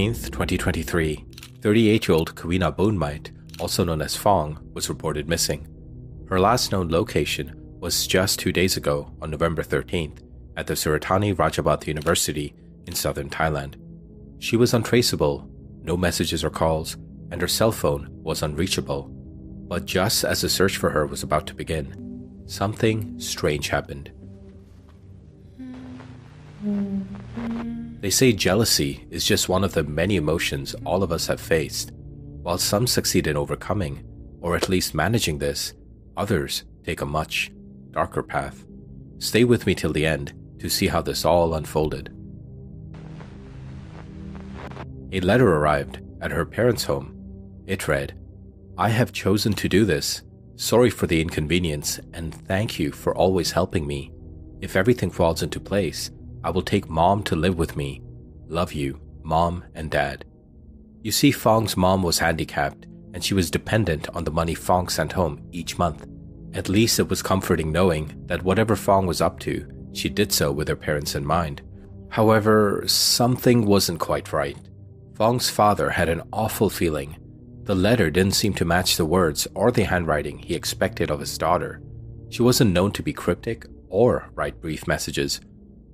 13th, 2023, 38-year-old Kawina Bonmite, also known as Fong, was reported missing. Her last known location was just 2 days ago on November 13th at the Suratani Rajabhat University in southern Thailand. She was untraceable, no messages or calls, and her cell phone was unreachable. But just as the search for her was about to begin, something strange happened. They say jealousy is just one of the many emotions all of us have faced. While some succeed in overcoming, or at least managing this, others take a much darker path. Stay with me till the end to see how this all unfolded. A letter arrived at her parents' home. It read, "I have chosen to do this. Sorry for the inconvenience and thank you for always helping me. If everything falls into place, I will take Mom to live with me. Love you, Mom and Dad." You see, Fong's mom was handicapped and she was dependent on the money Fong sent home each month. At least it was comforting knowing that whatever Fong was up to, she did so with her parents in mind. However, something wasn't quite right. Fong's father had an awful feeling. The letter didn't seem to match the words or the handwriting he expected of his daughter. She wasn't known to be cryptic or write brief messages.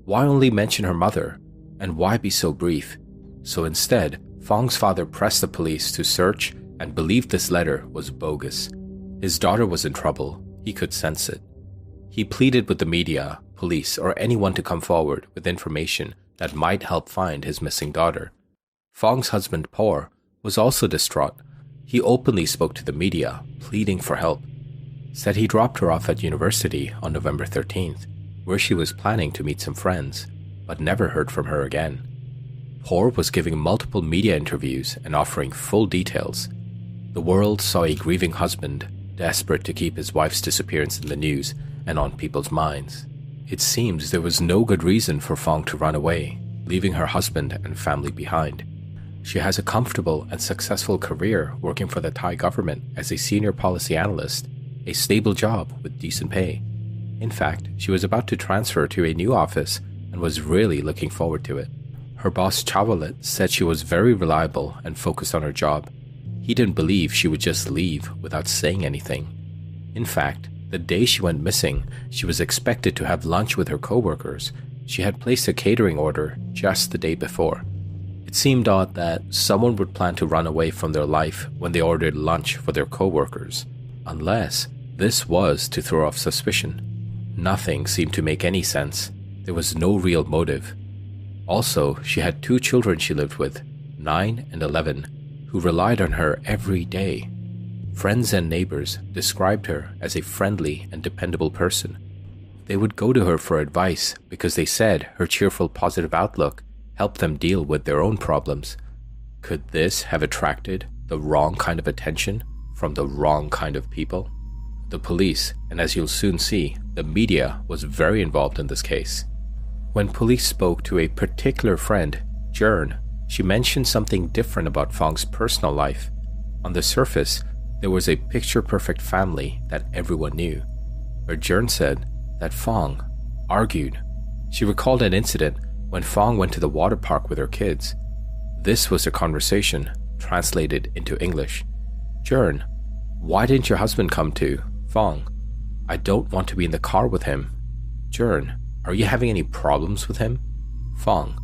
Why only mention her mother? And why be so brief? So instead, Fong's father pressed the police to search and believed this letter was bogus. His daughter was in trouble. He could sense it. He pleaded with the media, police, or anyone to come forward with information that might help find his missing daughter. Fong's husband, Por, was also distraught. He openly spoke to the media, pleading for help. Said he dropped her off at university on November 13th, where she was planning to meet some friends, but never heard from her again. Por was giving multiple media interviews and offering full details. The world saw a grieving husband, desperate to keep his wife's disappearance in the news and on people's minds. It seems there was no good reason for Fong to run away, leaving her husband and family behind. She has a comfortable and successful career working for the Thai government as a senior policy analyst, a stable job with decent pay. In fact, she was about to transfer to a new office and was really looking forward to it. Her boss Chawalit said she was very reliable and focused on her job. He didn't believe she would just leave without saying anything. In fact, the day she went missing, she was expected to have lunch with her co-workers. She had placed a catering order just the day before. It seemed odd that someone would plan to run away from their life when they ordered lunch for their co-workers, unless this was to throw off suspicion. Nothing seemed to make any sense. There was no real motive. Also, she had 2 children she lived with, 9 and 11, who relied on her every day. Friends and neighbors described her as a friendly and dependable person. They would go to her for advice because they said her cheerful, positive outlook helped them deal with their own problems. Could this have attracted the wrong kind of attention from the wrong kind of people? The police, and as you'll soon see, the media was very involved in this case. When police spoke to a particular friend, Jern, she mentioned something different about Fong's personal life. On the surface, there was a picture-perfect family that everyone knew. But Jern said that Fong argued. She recalled an incident when Fong went to the water park with her kids. This was a conversation translated into English. Jern, why didn't your husband come too? Fong, I don't want to be in the car with him. Jern, are you having any problems with him? Fong,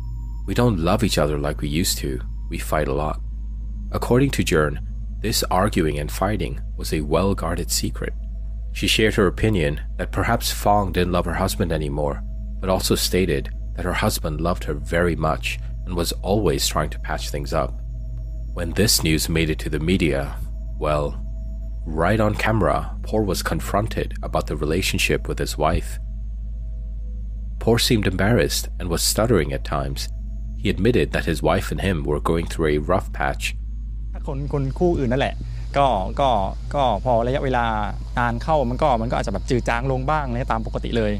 we don't love each other like we used to. We fight a lot. According to Jern, this arguing and fighting was a well-guarded secret. She shared her opinion that perhaps Fong didn't love her husband anymore, but also stated that her husband loved her very much and was always trying to patch things up. When this news made it to the media, well, right on camera, Por was confronted about the relationship with his wife. Por seemed embarrassed and was stuttering at times. He admitted that his wife and him were going through a rough patch. คนคู่อื่นนั่นแหละก็พอระยะเวลานานเข้ามันก็อาจจะแบบจืดจางลงบ้างนะตามปกติเลย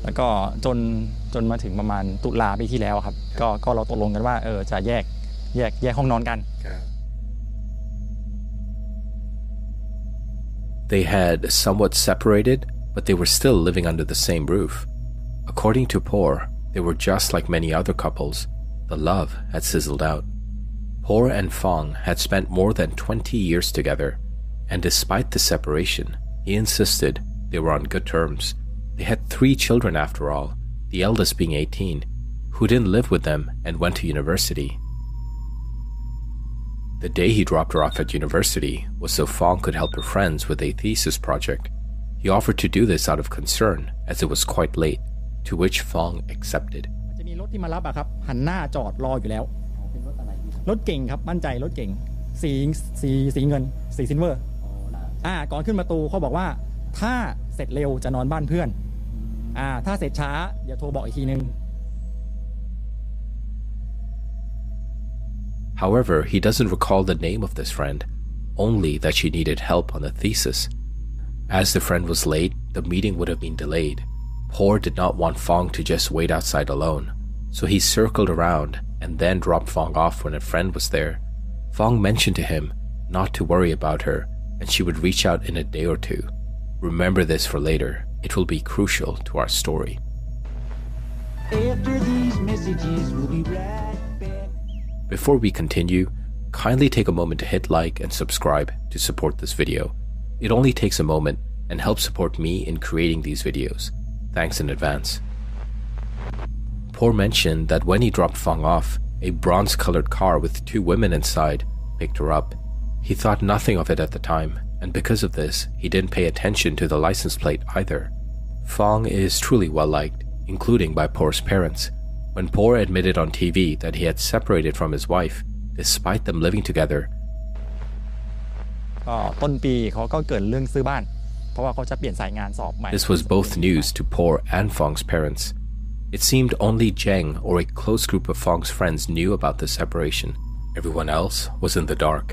แล้วก็จนมาถึงประมาณตุลาปีที่แล้วครับก็เราตกลงกันว่าจะแยกห้องนอนกัน They had somewhat separated, but they were still living under the same roof. According to Por, they were just like many other couples. The love had sizzled out. Por and Fong had spent more than 20 years together, and despite the separation, he insisted they were on good terms. They had 3 children after all, the eldest being 18, who didn't live with them and went to university. The day he dropped her off at university was so Fong could help her friends with a thesis project. He offered to do this out of concern as it was quite late, to which Fong accepted. จะมีรถที่มารับอะครับหันหน้าจอดรออยู่แล้วเป็นรถอะไรรถเก่งครับมั่นใจรถเก่งสีเงินสีซิลเวอร์ก่อนขึ้นประตูเขาบอกว่าถ้าเสร็จเร็วจะนอนบ้านเพื่อนถ้าเสร็จช้าเดี๋ยวโทรบอกอีกทีนึง However, he doesn't recall the name of this friend, only that she needed help on the thesis. As the friend was late, the meeting would have been delayed. Por did not want Fong to just wait outside alone, so he circled around and then dropped Fong off when a friend was there. Fong mentioned to him not to worry about her and she would reach out in a day or 2. Remember this for later. It will be crucial to our story. After these messages, we'll be right back. Before we continue, kindly take a moment to hit like and subscribe to support this video. It only takes a moment and helps support me in creating these videos. Thanks in advance. Por mentioned that when he dropped Fong off, a bronze-colored car with 2 women inside picked her up. He thought nothing of it at the time, and because of this, he didn't pay attention to the license plate either. Fong is truly well-liked, including by Por's parents. When Por admitted on TV that he had separated from his wife, despite them living together, ต้นปีเขาก็เกิดเรื่องซื้อบ้านเพราะว่าเขาจะเปลี่ยนสายงานสอบใหม่ this was both news to Por and Fong's parents. It seemed only Zheng or a close group of Fong's friends knew about the separation. Everyone else was in the dark.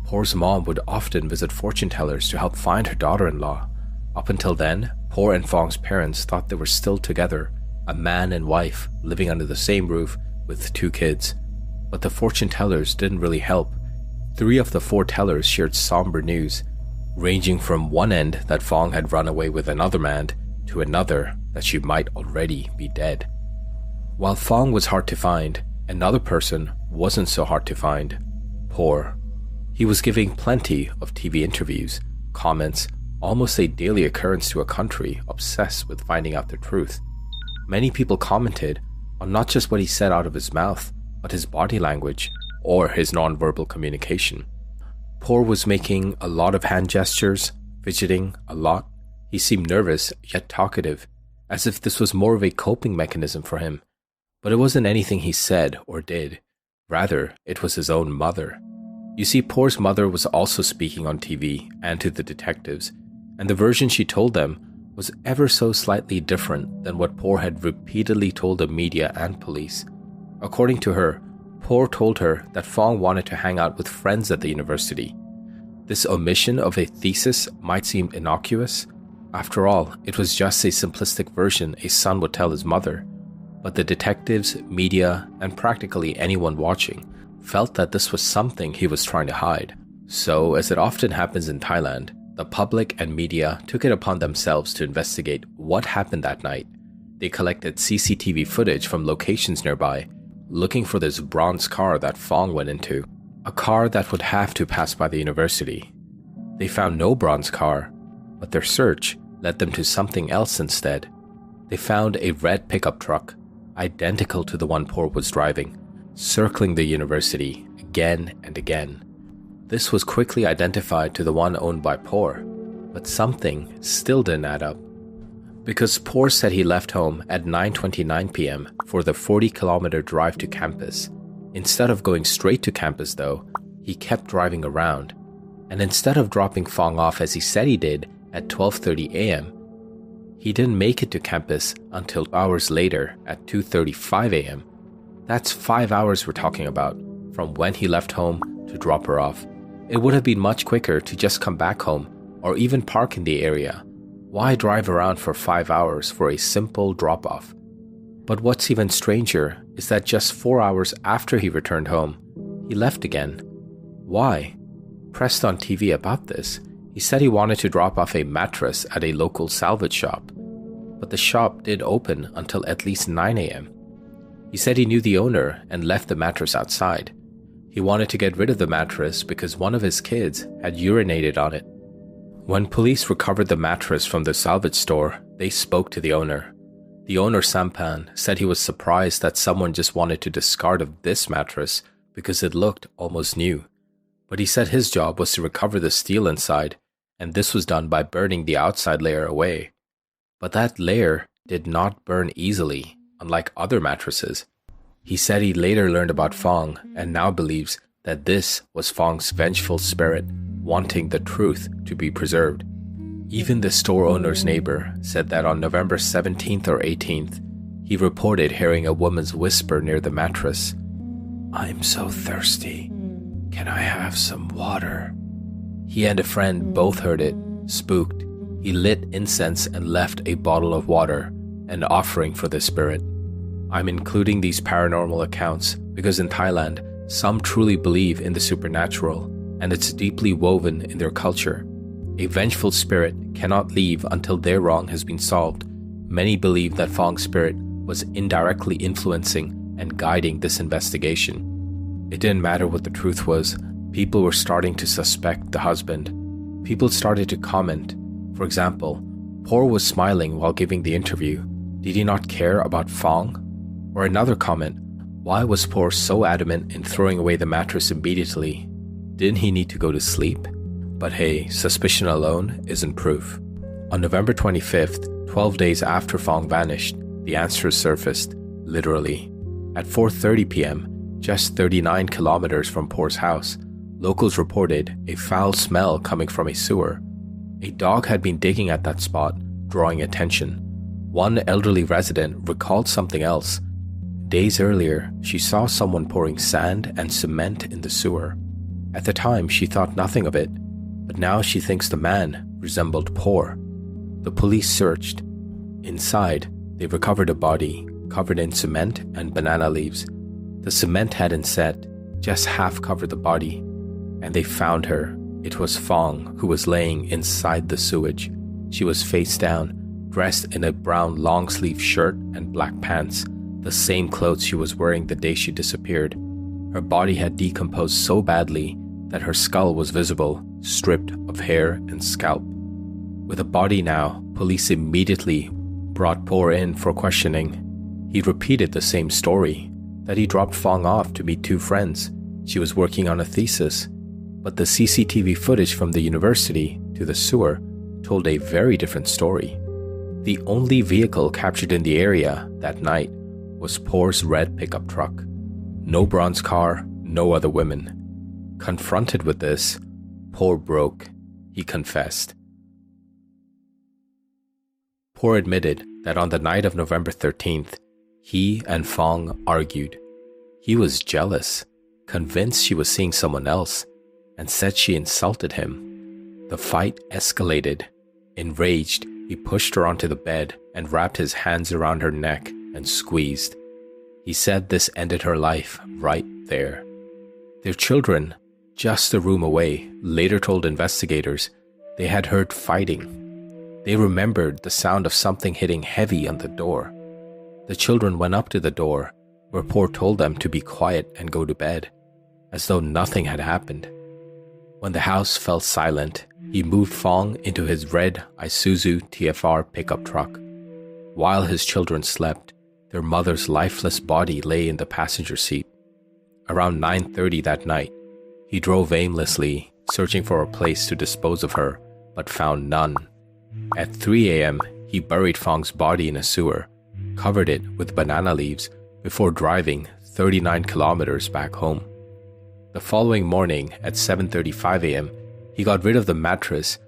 Por's mom would often visit fortune tellers to help find her daughter-in-law. Up until then, Por and Fong's parents thought they were still together, a man and wife living under the same roof with 2 kids. But the fortune tellers didn't really help. 3 of the 4 tellers shared somber news, ranging from one end that Fong had run away with another man to another that she might already be dead. While Fong was hard to find, another person wasn't so hard to find, Por. He was giving plenty of TV interviews, comments, almost a daily occurrence to a country obsessed with finding out the truth. Many people commented on not just what he said out of his mouth, but his body language or his non-verbal communication. Por was making a lot of hand gestures, fidgeting a lot. He seemed nervous yet talkative, as if this was more of a coping mechanism for him. But it wasn't anything he said or did. Rather, it was his own mother. You see, Por's mother was also speaking on TV and to the detectives, and the version she told them was ever so slightly different than what Por had repeatedly told the media and police. According to her, Por told her that Fong wanted to hang out with friends at the university. This omission of a thesis might seem innocuous. After all, it was just a simplistic version a son would tell his mother. But the detectives, media, and practically anyone watching felt that this was something he was trying to hide. So, as it often happens in Thailand, the public and media took it upon themselves to investigate what happened that night. They collected CCTV footage from locations nearby, looking for this bronze car that Fong went into, a car that would have to pass by the university. They found no bronze car, but their search led them to something else instead. They found a red pickup truck, identical to the one Por was driving, circling the university again and again. This was quickly identified to the one owned by Por, but something still didn't add up. Because Por said he left home at 9:29 p.m. for the 40-kilometer drive to campus. Instead of going straight to campus though, he kept driving around. And instead of dropping Fong off as he said he did at 12:30 a.m., he didn't make it to campus until hours later at 2:35 a.m. That's 5 hours we're talking about, from when he left home to drop her off. It would have been much quicker to just come back home or even park in the area. Why drive around for 5 hours for a simple drop-off? But what's even stranger is that just 4 hours after he returned home, he left again. Why? Pressed on TV about this, he said he wanted to drop off a mattress at a local salvage shop. But the shop did open until at least 9 a.m. He said he knew the owner and left the mattress outside. He wanted to get rid of the mattress because one of his kids had urinated on it. When police recovered the mattress from the salvage store, they spoke to the owner. The owner, Sampan, said he was surprised that someone just wanted to discard of this mattress because it looked almost new. But he said his job was to recover the steel inside, and this was done by burning the outside layer away. But that layer did not burn easily, unlike other mattresses. He said he later learned about Fong and now believes that this was Fong's vengeful spirit wanting the truth to be preserved. Even the store owner's neighbor said that on November 17th or 18th, he reported hearing a woman's whisper near the mattress, "I'm so thirsty. Can I have some water?" He and a friend both heard it. Spooked, he lit incense and left a bottle of water, an offering for the spirit. I'm including these paranormal accounts because in Thailand, some truly believe in the supernatural, and it's deeply woven in their culture. A vengeful spirit cannot leave until their wrong has been solved. Many believe that Fong's spirit was indirectly influencing and guiding this investigation. It didn't matter what the truth was. People were starting to suspect the husband. People started to comment. For example, Por was smiling while giving the interview. Did he not care about Fong? Or another comment, why was Por so adamant in throwing away the mattress immediately? Didn't he need to go to sleep? But hey, suspicion alone isn't proof. On November 25th, 12 days after Fong vanished, the answers surfaced, literally. At 4:30 p.m., just 39 kilometers from Por's house, locals reported a foul smell coming from a sewer. A dog had been digging at that spot, drawing attention. One elderly resident recalled something else. Days earlier, she saw someone pouring sand and cement in the sewer. At the time, she thought nothing of it, but now she thinks the man resembled Por. The police searched. Inside, they recovered a body covered in cement and banana leaves. The cement hadn't set, just half covered the body, and they found her. It was Fong, who was laying inside the sewage. She was face down, dressed in a brown long-sleeve shirt and black pants, the same clothes she was wearing the day she disappeared. Her body had decomposed so badly that her skull was visible, stripped of hair and scalp. With a body now, police immediately brought Por in for questioning. He repeated the same story, that he dropped Fong off to meet two friends. She was working on a thesis, but the CCTV footage from the university to the sewer told a very different story. The only vehicle captured in the area that night was Por's red pickup truck. No bronze car, no other women. Confronted with this, Por broke. He confessed. Por admitted that on the night of November 13th, he and Fong argued. He was jealous, convinced she was seeing someone else, and said she insulted him. The fight escalated. Enraged, he pushed her onto the bed and wrapped his hands around her neck and squeezed. He said this ended her life right there. Their children, just a room away, later told investigators they had heard fighting. They remembered the sound of something hitting heavy on the door. The children went up to the door, where Por told them to be quiet and go to bed, as though nothing had happened. When the house fell silent, he moved Fong into his red Isuzu TFR pickup truck. While his children slept, their mother's lifeless body lay in the passenger seat. Around 9:30 that night, he drove aimlessly, searching for a place to dispose of her, but found none. At 3 a.m., he buried Fong's body in a sewer, covered it with banana leaves before driving 39 kilometers back home. The following morning at 7:35 a.m., he got rid of the mattress,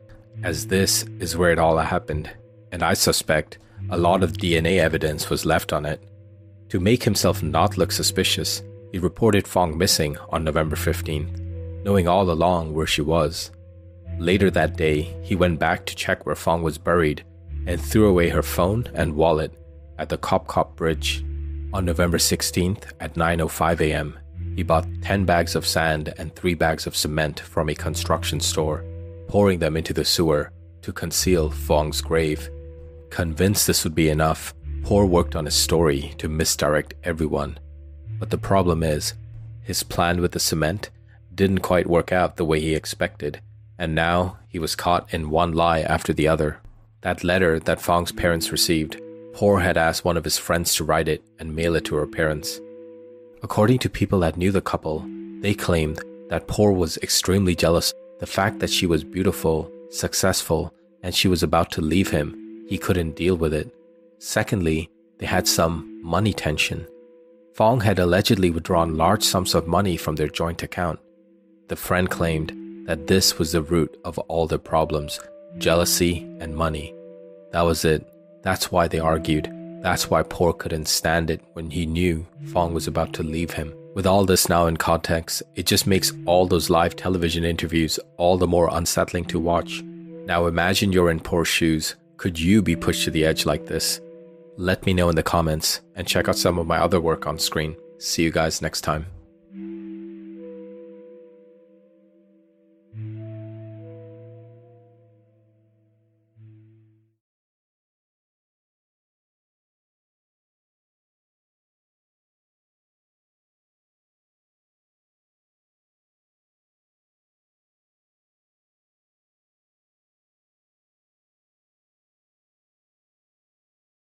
as this is where it all happened, and I suspect a lot of DNA evidence was left on it. To make himself not look suspicious, he reported Fong missing on November 15th, knowing all along where she was. Later that day, he went back to check where Fong was buried and threw away her phone and wallet at the Kop Bridge. On November 16th at 9:05 a.m., he bought 10 bags of sand and 3 bags of cement from a construction store, pouring them into the sewer to conceal Fong's grave. Convinced this would be enough, Por worked on his story to misdirect everyone. But the problem is, His plan with the cement didn't quite work out the way he expected, and now he was caught in one lie after the other. That letter that Fong's parents received, Por had asked one of his friends to write it and mail it to her parents. According to people that knew the couple, they claimed that Por was extremely jealous. The fact that she was beautiful, successful, and she was about to leave him, he couldn't deal with it. Secondly, they had some money tension. Fong had allegedly withdrawn large sums of money from their joint account. The friend claimed that this was the root of all their problems, jealousy and money. That was it. That's why they argued. That's why Por couldn't stand it when he knew Fong was about to leave him. With all this now in context, it just makes all those live television interviews all the more unsettling to watch. Now imagine you're in Por's shoes. Could you be pushed to the edge like this? Let me know in the comments and check out some of my other work on screen. See you guys next time.